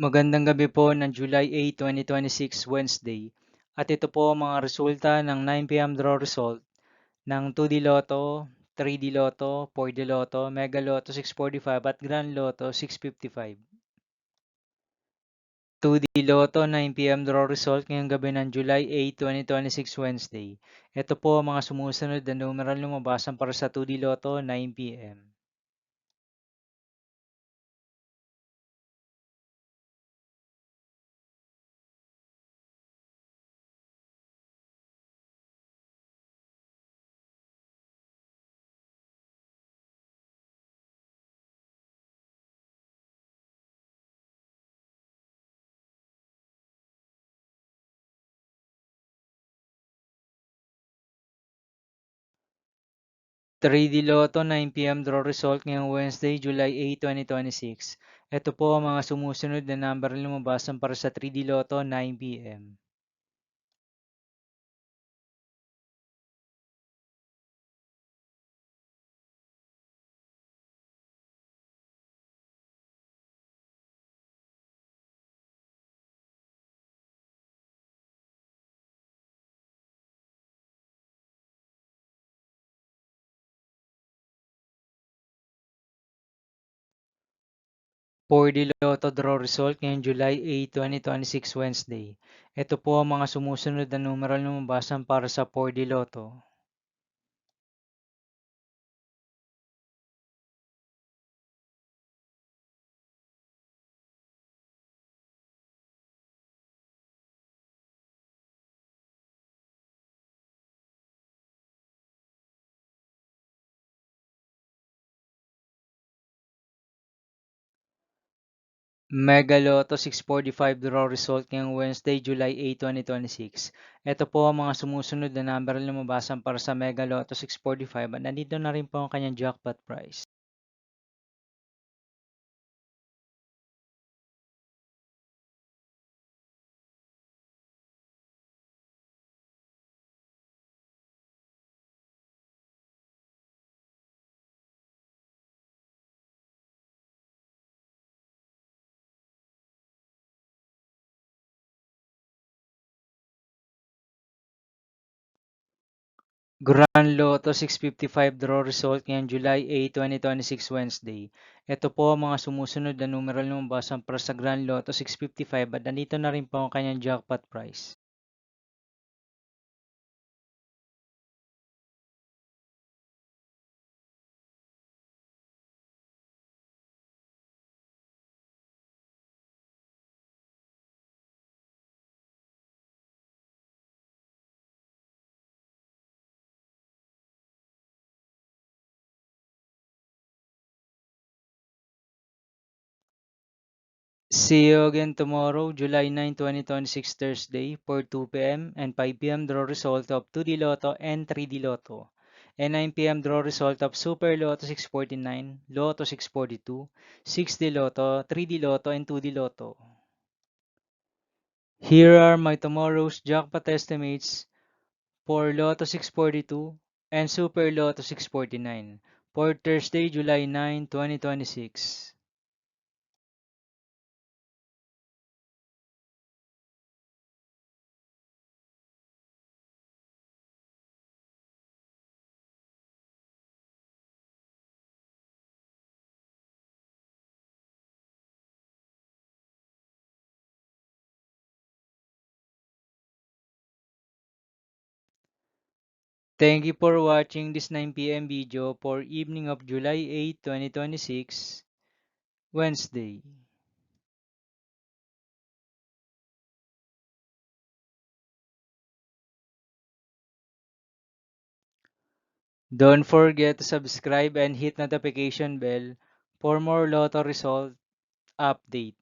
Magandang gabi po ng July 8, 2026, Wednesday. At ito po ang mga resulta ng 9 PM draw result ng 2D Lotto, 3D Lotto, 4D Lotto, Mega Lotto 645 at Grand Lotto 655. 2D Lotto 9 PM draw result ngayong gabi ng July 8, 2026, Wednesday. Ito po ang mga sumusunod na numeral lumabasan para sa 2D Lotto 9 PM. 3D Lotto 9 PM draw result ngayong Wednesday, July 8, 2026. Ito po ang mga sumusunod na number na lumabasan para sa 3D Lotto 9 PM. 4D Lotto draw result ngayong July 8, 2026, Wednesday. Ito po ang mga sumusunod na numeral na lumabasan para sa 4D Lotto. 'Mega Lotto 645 draw result ngayong Wednesday, July 8, 2026. Ito po ang mga sumusunod na number na lumabasan para sa Mega Lotto 645 at nandito na rin po ang kanyang jackpot price. Grand Lotto 655 draw result ngayong July 8, 2026, Wednesday. Ito po ang mga sumusunod na numeral na lumabasan para sa Grand Lotto 655 at nandito na rin po ang kanyang jackpot price. 'See you again tomorrow, July 9, 2026, Thursday for 2 PM and 5 PM draw result of 2D Lotto and 3D Lotto, and 9 PM draw result of Super Lotto 649, Lotto 642, 6D Lotto, 3D Lotto, and 2D Lotto. Here are my tomorrow's jackpot estimates for Lotto 642 and Super Lotto 649 for Thursday, July 9, 2026. Thank you for watching this 9 PM video for evening of July 8, 2026, Wednesday. Don't forget to subscribe and hit notification bell for more Lotto result update.